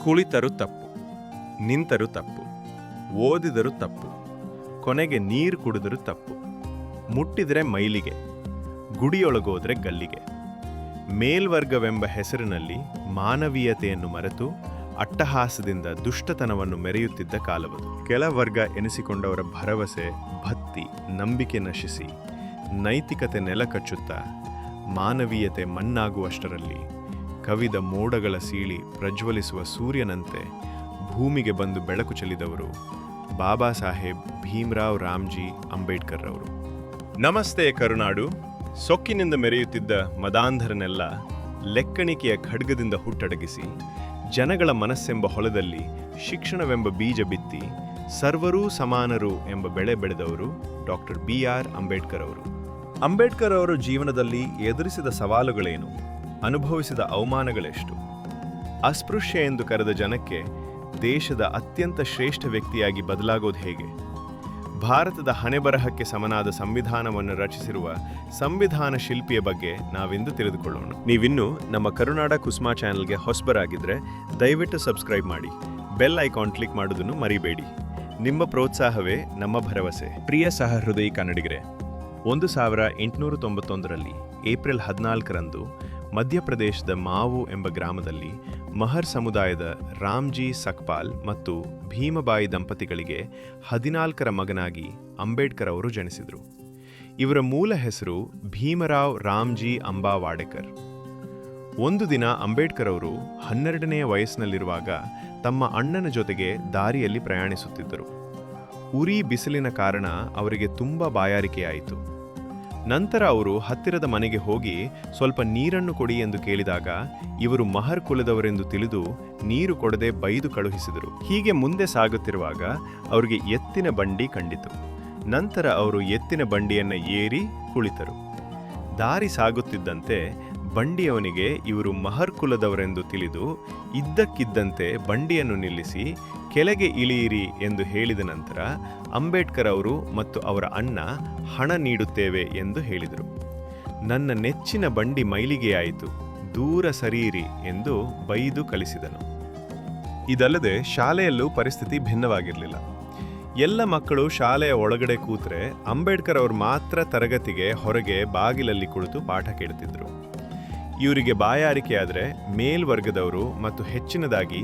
ಕುಳಿತರು ತಪ್ಪು, ನಿಂತರು ತಪ್ಪು, ಓದಿದರು ತಪ್ಪು, ಕೊನೆಗೆ ನೀರು ಕುಡಿದರೂ ತಪ್ಪು, ಮುಟ್ಟಿದರೆ ಮೈಲಿಗೆ, ಗುಡಿಯೊಳಗೋದ್ರೆ ಗಲ್ಲಿಗೆ. ಮೇಲ್ವರ್ಗವೆಂಬ ಹೆಸರಿನಲ್ಲಿ ಮಾನವೀಯತೆಯನ್ನು ಮರೆತು ಅಟ್ಟಹಾಸದಿಂದ ದುಷ್ಟತನವನ್ನು ಮೆರೆಯುತ್ತಿದ್ದ ಕಾಲವದು. ಕೆಳವರ್ಗ ಎನಿಸಿಕೊಂಡವರ ಭರವಸೆ, ಭಕ್ತಿ, ನಂಬಿಕೆ ನಶಿಸಿ ನೈತಿಕತೆ ನೆಲಕಚ್ಚುತ್ತಾ ಮಾನವೀಯತೆ ಮಣ್ಣಾಗುವಷ್ಟರಲ್ಲಿ ಕವಿದ ಮೋಡಗಳ ಸೀಳಿ ಪ್ರಜ್ವಲಿಸುವ ಸೂರ್ಯನಂತೆ ಭೂಮಿಗೆ ಬಂದು ಬೆಳಕು ಚೆಲ್ಲಿದವರು ಬಾಬಾ ಸಾಹೇಬ್ ಭೀಮರಾವ್ ರಾಮ್ಜಿ ಅಂಬೇಡ್ಕರ್ ಅವರು. ನಮಸ್ತೆ ಕರುನಾಡು. ಸೊಕ್ಕಿನಿಂದ ಮೆರೆಯುತ್ತಿದ್ದ ಮದಾಂಧರನೆಲ್ಲ ಲೆಕ್ಕಣಿಕೆಯ ಖಡ್ಗದಿಂದ ಹುಟ್ಟಡಗಿಸಿ ಜನಗಳ ಮನಸ್ಸೆಂಬ ಹೊಲದಲ್ಲಿ ಶಿಕ್ಷಣವೆಂಬ ಬೀಜ ಬಿತ್ತಿ ಸರ್ವರೂ ಸಮಾನರು ಎಂಬ ಬೆಳೆ ಬೆಳೆದವರು ಡಾಕ್ಟರ್ BR ಅಂಬೇಡ್ಕರ್ ಅವರು. ಅಂಬೇಡ್ಕರ್ ಅವರು ಜೀವನದಲ್ಲಿ ಎದುರಿಸಿದ ಸವಾಲುಗಳೇನು, ಅನುಭವಿಸಿದ ಅವಮಾನಗಳೆಷ್ಟು, ಅಸ್ಪೃಶ್ಯ ಎಂದು ಕರೆದ ಜನಕ್ಕೆ ದೇಶದ ಅತ್ಯಂತ ಶ್ರೇಷ್ಠ ವ್ಯಕ್ತಿಯಾಗಿ ಬದಲಾಗೋದು ಹೇಗೆ, ಭಾರತದ ಹಣೆಬರಹಕ್ಕೆ ಸಮನಾದ ಸಂವಿಧಾನವನ್ನು ರಚಿಸಿರುವ ಸಂವಿಧಾನ ಶಿಲ್ಪಿಯ ಬಗ್ಗೆ ನಾವಿಂದು ತಿಳಿದುಕೊಳ್ಳೋಣ. ನೀವಿನ್ನೂ ನಮ್ಮ ಕರುನಾಡ ಕುಸುಮಾ ಚಾನೆಲ್ಗೆ ಹೊಸಬರಾಗಿದ್ದರೆ ದಯವಿಟ್ಟು ಸಬ್ಸ್ಕ್ರೈಬ್ ಮಾಡಿ, ಬೆಲ್ ಐಕಾನ್ ಕ್ಲಿಕ್ ಮಾಡೋದನ್ನು ಮರಿಬೇಡಿ. ನಿಮ್ಮ ಪ್ರೋತ್ಸಾಹವೇ ನಮ್ಮ ಭರವಸೆ. ಪ್ರಿಯ ಸಹೃದಯಿ ಕನ್ನಡಿಗರೇ, 1891ರಲ್ಲಿ ಏಪ್ರಿಲ್ 14ರಂದು ಮಧ್ಯಪ್ರದೇಶದ ಮಾವು ಎಂಬ ಗ್ರಾಮದಲ್ಲಿ ಮಹರ್ ಸಮುದಾಯದ ರಾಮ್ಜಿ ಸಕ್ಪಾಲ್ ಮತ್ತು ಭೀಮಬಾಯಿ ದಂಪತಿಗಳಿಗೆ 14ರ ಮಗನಾಗಿ ಅಂಬೇಡ್ಕರ್ ಅವರು ಜನಿಸಿದರು. ಇವರ ಮೂಲ ಹೆಸರು ಭೀಮರಾವ್ ರಾಮ್ಜಿ ಅಂಬಾವಾಡೆಕರ್. ಒಂದು ದಿನ ಅಂಬೇಡ್ಕರ್ ಅವರು 12ನೆಯ ವಯಸ್ಸಿನಲ್ಲಿರುವಾಗ ತಮ್ಮ ಅಣ್ಣನ ಜೊತೆಗೆ ದಾರಿಯಲ್ಲಿ ಪ್ರಯಾಣಿಸುತ್ತಿದ್ದರು. ಉರಿ ಬಿಸಿಲಿನ ಕಾರಣ ಅವರಿಗೆ ತುಂಬ ಬಾಯಾರಿಕೆಯಾಯಿತು. ನಂತರ ಅವರು ಹತ್ತಿರದ ಮನೆಗೆ ಹೋಗಿ ಸ್ವಲ್ಪ ನೀರನ್ನು ಕೊಡಿ ಎಂದು ಕೇಳಿದಾಗ ಇವರು ಮಹರ್ ಕುಲದವರೆಂದು ತಿಳಿದು ನೀರು ಕೊಡದೆ ಬೈದು ಕಳುಹಿಸಿದರು. ಹೀಗೆ ಮುಂದೆ ಸಾಗುತ್ತಿರುವಾಗ ಅವರಿಗೆ ಎತ್ತಿನ ಬಂಡಿ ಕಂಡಿತು. ನಂತರ ಅವರು ಎತ್ತಿನ ಬಂಡಿಯನ್ನು ಏರಿ ಕುಳಿತರು. ದಾರಿ ಸಾಗುತ್ತಿದ್ದಂತೆ ಬಂಡಿಯವನಿಗೆ ಇವರು ಮಹರ್ ಕುಲದವರೆಂದು ತಿಳಿದು ಇದ್ದಕ್ಕಿದ್ದಂತೆ ಬಂಡಿಯನ್ನು ನಿಲ್ಲಿಸಿ ಕೆಳಗೆ ಇಳಿಯಿರಿ ಎಂದು ಹೇಳಿದ ನಂತರ ಅಂಬೇಡ್ಕರ್ ಅವರು ಮತ್ತು ಅವರ ಅಣ್ಣ ಹಣ ನೀಡುತ್ತೇವೆ ಎಂದು ಹೇಳಿದರು. ನನ್ನ ನೆಚ್ಚಿನ ಬಂಡಿ ಮೈಲಿಗೆಯಾಯಿತು, ದೂರ ಸರಿಯಿರಿ ಎಂದು ಬೈದು ಕಳಿಸಿದನು. ಇದಲ್ಲದೆ ಶಾಲೆಯಲ್ಲೂ ಪರಿಸ್ಥಿತಿ ಭಿನ್ನವಾಗಿರಲಿಲ್ಲ. ಎಲ್ಲ ಮಕ್ಕಳು ಶಾಲೆಯ ಒಳಗಡೆ ಕೂತ್ರೆ ಅಂಬೇಡ್ಕರ್ ಅವರು ಮಾತ್ರ ತರಗತಿಗೆ ಹೊರಗೆ ಬಾಗಿಲಲ್ಲಿ ಕುಳಿತು ಪಾಠ ಕೇಳುತ್ತಿದ್ದರು. ಇವರಿಗೆ ಬಾಯಾರಿಕೆಯಾದರೆ ಮೇಲ್ವರ್ಗದವರು ಮತ್ತು ಹೆಚ್ಚಿನದಾಗಿ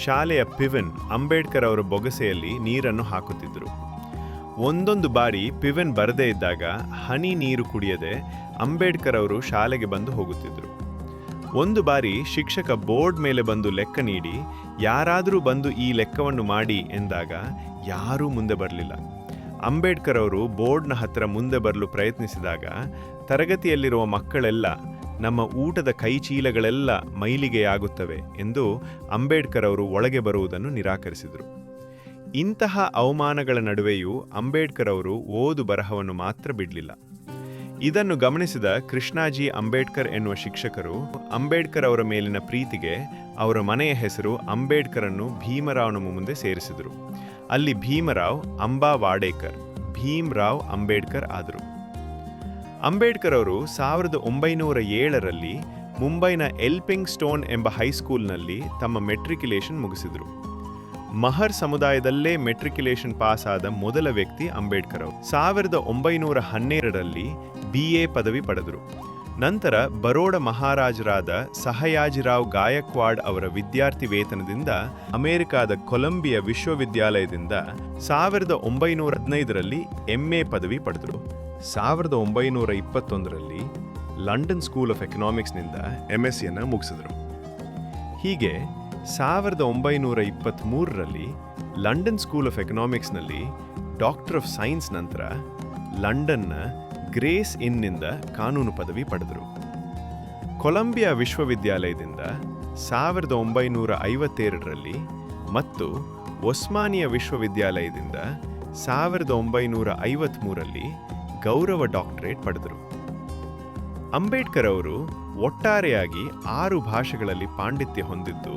ಶಾಲೆಯ ಪಿವನ್ ಅಂಬೇಡ್ಕರ್ ಅವರ ಬೊಗಸೆಯಲ್ಲಿ ನೀರನ್ನು ಹಾಕುತ್ತಿದ್ದರು. ಒಂದೊಂದು ಬಾರಿ ಪಿವನ್ ಬರದೇ ಇದ್ದಾಗ ಹನಿ ನೀರು ಕುಡಿಯದೆ ಅಂಬೇಡ್ಕರ್ ಅವರು ಶಾಲೆಗೆ ಬಂದು ಹೋಗುತ್ತಿದ್ದರು. ಒಂದು ಬಾರಿ ಶಿಕ್ಷಕ ಬೋರ್ಡ್ ಮೇಲೆ ಬಂದು ಲೆಕ್ಕ ನೀಡಿ ಯಾರಾದರೂ ಬಂದು ಈ ಲೆಕ್ಕವನ್ನು ಮಾಡಿ ಎಂದಾಗ ಯಾರೂ ಮುಂದೆ ಬರಲಿಲ್ಲ. ಅಂಬೇಡ್ಕರ್ ಅವರು ಬೋರ್ಡ್ನ ಹತ್ತಿರ ಮುಂದೆ ಬರಲು ಪ್ರಯತ್ನಿಸಿದಾಗ ತರಗತಿಯಲ್ಲಿರುವ ಮಕ್ಕಳೆಲ್ಲ ನಮ್ಮ ಊಟದ ಕೈಚೀಲಗಳೆಲ್ಲ ಮೈಲಿಗೆಯಾಗುತ್ತವೆ ಎಂದು ಅಂಬೇಡ್ಕರ್ ಅವರು ಒಳಗೆ ಬರುವುದನ್ನು ನಿರಾಕರಿಸಿದರು. ಇಂತಹ ಅವಮಾನಗಳ ನಡುವೆಯೂ ಅಂಬೇಡ್ಕರ್ ಅವರು ಓದು ಬರಹವನ್ನು ಮಾತ್ರ ಬಿಡಲಿಲ್ಲ. ಇದನ್ನು ಗಮನಿಸಿದ ಕೃಷ್ಣಾಜಿ ಅಂಬೇಡ್ಕರ್ ಎನ್ನುವ ಶಿಕ್ಷಕರು ಅಂಬೇಡ್ಕರ್ ಅವರ ಮೇಲಿನ ಪ್ರೀತಿಗೆ ಅವರ ಮನೆಯ ಹೆಸರು ಅಂಬೇಡ್ಕರನ್ನು ಭೀಮರಾವ್ನ ಮುಂದೆ ಸೇರಿಸಿದರು. ಅಲ್ಲಿ ಭೀಮರಾವ್ ಅಂಬಾವಾಡೇಕರ್ ಭೀಮರಾವ್ ಅಂಬೇಡ್ಕರ್ ಆದರು. ಅಂಬೇಡ್ಕರ್ ಅವರು 1907ರಲ್ಲಿ ಮುಂಬೈನ ಎಲ್ಪಿಂಗ್ ಸ್ಟೋನ್ ಎಂಬ ಹೈಸ್ಕೂಲ್ನಲ್ಲಿ ತಮ್ಮ ಮೆಟ್ರಿಕ್ಯುಲೇಷನ್ ಮುಗಿಸಿದರು. ಮಹರ್ ಸಮುದಾಯದಲ್ಲೇ ಮೆಟ್ರಿಕ್ಯುಲೇಷನ್ ಪಾಸ್ ಆದ ಮೊದಲ ವ್ಯಕ್ತಿ ಅಂಬೇಡ್ಕರ್ ಅವರು. 1912ರಲ್ಲಿ BA ಪದವಿ ಪಡೆದರು. ನಂತರ ಬರೋಡ ಮಹಾರಾಜರಾದ ಸಹಯಾಜಿರಾವ್ ಗಾಯಕ್ವಾಡ್ ಅವರ ವಿದ್ಯಾರ್ಥಿ ವೇತನದಿಂದ ಅಮೆರಿಕಾದ ಕೊಲಂಬಿಯಾ ವಿಶ್ವವಿದ್ಯಾಲಯದಿಂದ 1915ರಲ್ಲಿ MA ಪದವಿ ಪಡೆದರು. 1921ರಲ್ಲಿ ಲಂಡನ್ ಸ್ಕೂಲ್ ಆಫ್ ಎಕನಾಮಿಕ್ಸ್ನಿಂದ MSCಯನ್ನು ಮುಗಿಸಿದರು. ಹೀಗೆ 1923ರಲ್ಲಿ ಲಂಡನ್ ಸ್ಕೂಲ್ ಆಫ್ ಎಕನಾಮಿಕ್ಸ್ನಲ್ಲಿ ಡಾಕ್ಟರ್ ಆಫ್ ಸೈನ್ಸ್ ನಂತರ ಲಂಡನ್ನ ಗ್ರೇಸ್ ಇನ್ನಿಂದ ಕಾನೂನು ಪದವಿ ಪಡೆದರು. ಕೊಲಂಬಿಯಾ ವಿಶ್ವವಿದ್ಯಾಲಯದಿಂದ 1952ರಲ್ಲಿ ಮತ್ತು ಒಸ್ಮಾನಿಯಾ ವಿಶ್ವವಿದ್ಯಾಲಯದಿಂದ 1953ರಲ್ಲಿ ಗೌರವ ಡಾಕ್ಟರೇಟ್ ಪಡೆದರು. ಅಂಬೇಡ್ಕರ್ ಅವರು ಒಟ್ಟಾರೆಯಾಗಿ 6 ಭಾಷೆಗಳಲ್ಲಿ ಪಾಂಡಿತ್ಯ ಹೊಂದಿದ್ದು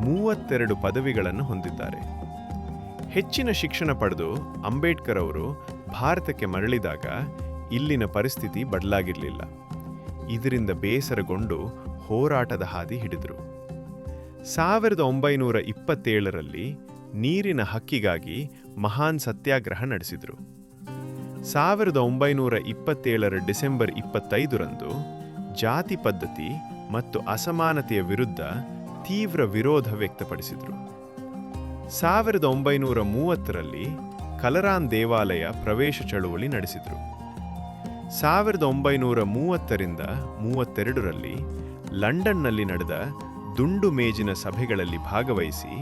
32 ಪದವಿಗಳನ್ನು ಹೊಂದಿದ್ದಾರೆ. ಹೆಚ್ಚಿನ ಶಿಕ್ಷಣ ಪಡೆದು ಅಂಬೇಡ್ಕರ್ ಅವರು ಭಾರತಕ್ಕೆ ಮರಳಿದಾಗ ಇಲ್ಲಿನ ಪರಿಸ್ಥಿತಿ ಬದಲಾಗಿರಲಿಲ್ಲ. ಇದರಿಂದ ಬೇಸರಗೊಂಡು ಹೋರಾಟದ ಹಾದಿ ಹಿಡಿದರು. 1927ರಲ್ಲಿ ನೀರಿನ ಹಕ್ಕಿಗಾಗಿ ಮಹಾನ್ ಸತ್ಯಾಗ್ರಹ ನಡೆಸಿದರು. 1927ರ ಡಿಸೆಂಬರ್ 25ರಂದು ಜಾತಿ ಪದ್ಧತಿ ಮತ್ತು ಅಸಮಾನತೆಯ ವಿರುದ್ಧ ತೀವ್ರ ವಿರೋಧ ವ್ಯಕ್ತಪಡಿಸಿದರು. 1930ರಲ್ಲಿ ಕಲರಾನ್ ದೇವಾಲಯ ಪ್ರವೇಶ ಚಳುವಳಿ ನಡೆಸಿದರು. 1930ರಿಂದ 32ರಲ್ಲಿ ಲಂಡನ್ನಲ್ಲಿ ನಡೆದ ದುಂಡು ಮೇಜಿನ ಸಭೆಗಳಲ್ಲಿ ಭಾಗವಹಿಸಿ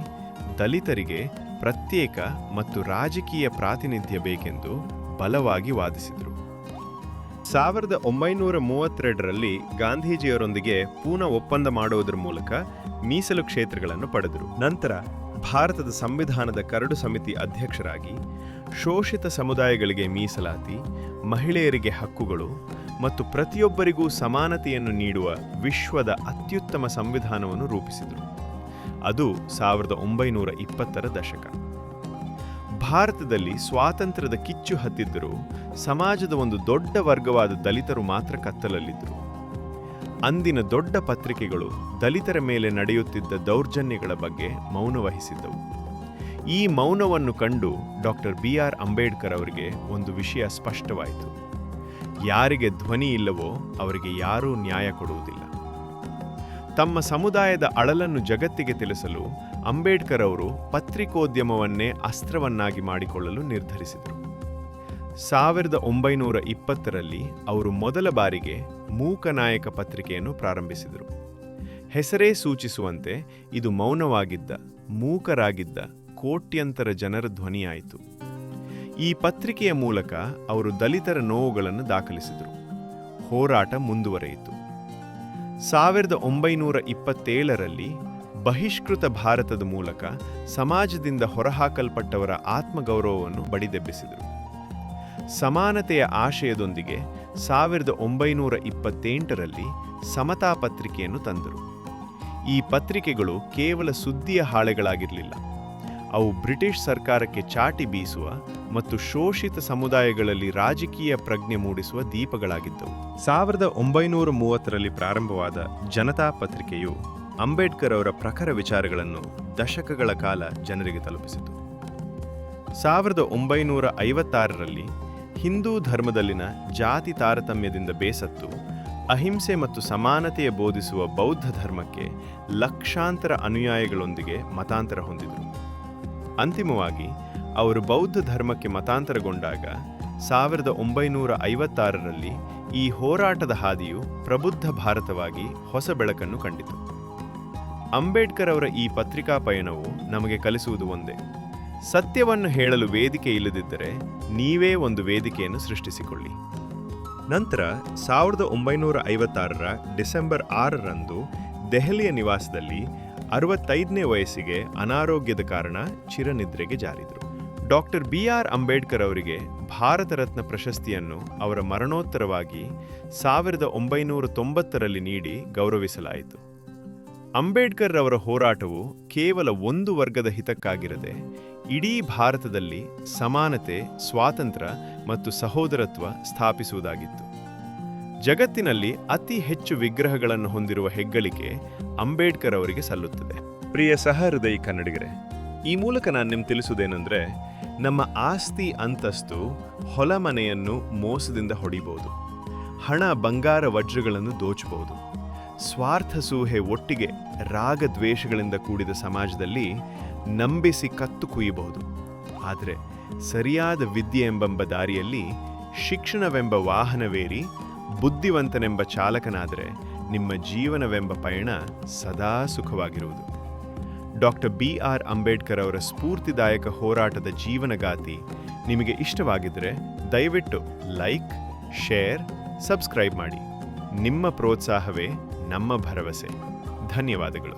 ದಲಿತರಿಗೆ ಪ್ರತ್ಯೇಕ ಮತ್ತು ರಾಜಕೀಯ ಪ್ರಾತಿನಿಧ್ಯ ಬೇಕೆಂದು ಬಲವಾಗಿ ವಾದಿಸಿದರು. 1932ರಲ್ಲಿ ಗಾಂಧೀಜಿಯವರೊಂದಿಗೆ ಪೂನಾ ಒಪ್ಪಂದ ಮಾಡುವುದರ ಮೂಲಕ ಮೀಸಲು ಕ್ಷೇತ್ರಗಳನ್ನು ಪಡೆದರು. ನಂತರ ಭಾರತದ ಸಂವಿಧಾನದ ಕರಡು ಸಮಿತಿ ಅಧ್ಯಕ್ಷರಾಗಿ ಶೋಷಿತ ಸಮುದಾಯಗಳಿಗೆ ಮೀಸಲಾತಿ, ಮಹಿಳೆಯರಿಗೆ ಹಕ್ಕುಗಳು ಮತ್ತು ಪ್ರತಿಯೊಬ್ಬರಿಗೂ ಸಮಾನತೆಯನ್ನು ನೀಡುವ ವಿಶ್ವದ ಅತ್ಯುತ್ತಮ ಸಂವಿಧಾನವನ್ನು ರೂಪಿಸಿದರು. ಅದು 1920ರ ದಶಕ. ಭಾರತದಲ್ಲಿ ಸ್ವಾತಂತ್ರ್ಯದ ಕಿಚ್ಚು ಹತ್ತಿದ್ದರೂ ಸಮಾಜದ ಒಂದು ದೊಡ್ಡ ವರ್ಗವಾದ ದಲಿತರು ಮಾತ್ರ ಕತ್ತಲಲ್ಲಿದ್ದರು. ಅಂದಿನ ದೊಡ್ಡ ಪತ್ರಿಕೆಗಳು ದಲಿತರ ಮೇಲೆ ನಡೆಯುತ್ತಿದ್ದ ದೌರ್ಜನ್ಯಗಳ ಬಗ್ಗೆ ಮೌನ ವಹಿಸಿದ್ದವು. ಈ ಮೌನವನ್ನು ಕಂಡು ಡಾಕ್ಟರ್ BR ಅಂಬೇಡ್ಕರ್ ಅವರಿಗೆ ಒಂದು ವಿಷಯ ಸ್ಪಷ್ಟವಾಯಿತು: ಯಾರಿಗೆ ಧ್ವನಿ ಇಲ್ಲವೋ ಅವರಿಗೆ ಯಾರೂ ನ್ಯಾಯ ಕೊಡುವುದಿಲ್ಲ. ತಮ್ಮ ಸಮುದಾಯದ ಅಳಲನ್ನು ಜಗತ್ತಿಗೆ ತಿಳಿಸಲು ಅಂಬೇಡ್ಕರ್ ಅವರು ಪತ್ರಿಕೋದ್ಯಮವನ್ನೇ ಅಸ್ತ್ರವನ್ನಾಗಿ ಮಾಡಿಕೊಳ್ಳಲು ನಿರ್ಧರಿಸಿದರು. 1920ರಲ್ಲಿ ಅವರು ಮೊದಲ ಬಾರಿಗೆ ಮೂಕನಾಯಕ ಪತ್ರಿಕೆಯನ್ನು ಪ್ರಾರಂಭಿಸಿದರು. ಹೆಸರೇ ಸೂಚಿಸುವಂತೆ ಇದು ಮೌನವಾಗಿದ್ದ, ಮೂಕರಾಗಿದ್ದ ಕೋಟ್ಯಂತರ ಜನರ ಧ್ವನಿಯಾಯಿತು. ಈ ಪತ್ರಿಕೆಯ ಮೂಲಕ ಅವರು ದಲಿತರ ನೋವುಗಳನ್ನು ದಾಖಲಿಸಿದರು. ಹೋರಾಟ ಮುಂದುವರೆಯಿತು. 1927ರಲ್ಲಿ ಬಹಿಷ್ಕೃತ ಭಾರತದ ಮೂಲಕ ಸಮಾಜದಿಂದ ಹೊರಹಾಕಲ್ಪಟ್ಟವರ ಆತ್ಮಗೌರವವನ್ನು ಬಡಿದೆಬ್ಬಿಸಿದರು. ಸಮಾನತೆಯ ಆಶಯದೊಂದಿಗೆ 1928ರಲ್ಲಿ ಸಮತಾ ಪತ್ರಿಕೆಯನ್ನು ತಂದರು. ಈ ಪತ್ರಿಕೆಗಳು ಕೇವಲ ಸುದ್ದಿಯ ಹಾಳೆಗಳಾಗಿರಲಿಲ್ಲ. ಅವು ಬ್ರಿಟಿಷ್ ಸರ್ಕಾರಕ್ಕೆ ಚಾಟಿ ಬೀಸುವ ಮತ್ತು ಶೋಷಿತ ಸಮುದಾಯಗಳಲ್ಲಿ ರಾಜಕೀಯ ಪ್ರಜ್ಞೆ ಮೂಡಿಸುವ ದೀಪಗಳಾಗಿದ್ದವು. 1930ರಲ್ಲಿ ಪ್ರಾರಂಭವಾದ ಜನತಾ ಪತ್ರಿಕೆಯು ಅಂಬೇಡ್ಕರ್ ಅವರ ಪ್ರಖರ ವಿಚಾರಗಳನ್ನು ದಶಕಗಳ ಕಾಲ ಜನರಿಗೆ ತಲುಪಿಸಿತು. 1956ರಲ್ಲಿ ಹಿಂದೂ ಧರ್ಮದಲ್ಲಿನ ಜಾತಿ ತಾರತಮ್ಯದಿಂದ ಬೇಸತ್ತು ಅಹಿಂಸೆ ಮತ್ತು ಸಮಾನತೆಯ ಬೋಧಿಸುವ ಬೌದ್ಧ ಧರ್ಮಕ್ಕೆ ಲಕ್ಷಾಂತರ ಅನುಯಾಯಿಗಳೊಂದಿಗೆ ಮತಾಂತರ ಹೊಂದಿದರು. ಅಂತಿಮವಾಗಿ ಅವರು ಬೌದ್ಧ ಧರ್ಮಕ್ಕೆ ಮತಾಂತರಗೊಂಡಾಗ 1956ರಲ್ಲಿ ಈ ಹೋರಾಟದ ಹಾದಿಯು ಪ್ರಬುದ್ಧ ಭಾರತವಾಗಿ ಹೊಸ ಬೆಳಕನ್ನು ಕಂಡಿತು. ಅಂಬೇಡ್ಕರ್ ಅವರ ಈ ಪತ್ರಿಕಾ ಪಯಣವು ನಮಗೆ ಕಲಿಸುವುದು ಒಂದೇ: ಸತ್ಯವನ್ನು ಹೇಳಲು ವೇದಿಕೆ ಇಲ್ಲದಿದ್ದರೆ ನೀವೇ ಒಂದು ವೇದಿಕೆಯನ್ನು ಸೃಷ್ಟಿಸಿಕೊಳ್ಳಿ. ನಂತರ 1956ರ ಡಿಸೆಂಬರ್ 6ರಂದು ದೆಹಲಿಯ ನಿವಾಸದಲ್ಲಿ 65ನೇ ವಯಸ್ಸಿಗೆ ಅನಾರೋಗ್ಯದ ಕಾರಣ ಚಿರನಿದ್ರೆಗೆ ಜಾರಿದರು. ಡಾಕ್ಟರ್ BR ಅಂಬೇಡ್ಕರ್ ಅವರಿಗೆ ಭಾರತ ರತ್ನ ಪ್ರಶಸ್ತಿಯನ್ನು ಅವರ ಮರಣೋತ್ತರವಾಗಿ 1990ರಲ್ಲಿ ನೀಡಿ ಗೌರವಿಸಲಾಯಿತು. ಅಂಬೇಡ್ಕರ್ ಅವರ ಹೋರಾಟವು ಕೇವಲ ಒಂದು ವರ್ಗದ ಹಿತಕ್ಕಾಗಿರದೆ ಇಡೀ ಭಾರತದಲ್ಲಿ ಸಮಾನತೆ, ಸ್ವಾತಂತ್ರ್ಯ ಮತ್ತು ಸಹೋದರತ್ವ ಸ್ಥಾಪಿಸುವುದಾಗಿತ್ತು. ಜಗತ್ತಿನಲ್ಲಿ ಅತಿ ಹೆಚ್ಚು ವಿಗ್ರಹಗಳನ್ನು ಹೊಂದಿರುವ ಹೆಗ್ಗಳಿಕೆ ಅಂಬೇಡ್ಕರ್ ಅವರಿಗೆ ಸಲ್ಲುತ್ತದೆ. ಪ್ರಿಯ ಸಹೃದಯಿ ಕನ್ನಡಿಗರೇ, ಈ ಮೂಲಕ ನಾನು ನಿಮ್ಗೆ ತಿಳಿಸುವುದೇನೆಂದರೆ, ನಮ್ಮ ಆಸ್ತಿ ಅಂತಸ್ತು ಹೊಲ ಮನೆಯನ್ನು ಮೋಸದಿಂದ ಹೊಡಿಬಹುದು, ಹಣ ಬಂಗಾರ ವಜ್ರಗಳನ್ನು ದೋಚಬಹುದು, ಸ್ವಾರ್ಥ ಸೂಹೆ ಒಟ್ಟಿಗೆ ರಾಗದ್ವೇಷಗಳಿಂದ ಕೂಡಿದ ಸಮಾಜದಲ್ಲಿ ನಂಬಿಸಿ ಕತ್ತು ಕುಯ್ಯಬಹುದು. ಆದರೆ ಸರಿಯಾದ ವಿದ್ಯೆ ಎಂಬ ದಾರಿಯಲ್ಲಿ ಶಿಕ್ಷಣವೆಂಬ ವಾಹನವೇರಿ ಬುದ್ಧಿವಂತನೆಂಬ ಚಾಲಕನಾದರೆ ನಿಮ್ಮ ಜೀವನವೆಂಬ ಪಯಣ ಸದಾ ಸುಖವಾಗಿರುವುದು. ಡಾಕ್ಟರ್ BR ಅಂಬೇಡ್ಕರ್ ಅವರ ಸ್ಫೂರ್ತಿದಾಯಕ ಹೋರಾಟದ ಜೀವನಗಾಥೆ ನಿಮಗೆ ಇಷ್ಟವಾಗಿದ್ದರೆ ದಯವಿಟ್ಟು ಲೈಕ್, ಶೇರ್, ಸಬ್ಸ್ಕ್ರೈಬ್ ಮಾಡಿ. ನಿಮ್ಮ ಪ್ರೋತ್ಸಾಹವೇ ನಮ್ಮ ಭರವಸೆ. ಧನ್ಯವಾದಗಳು.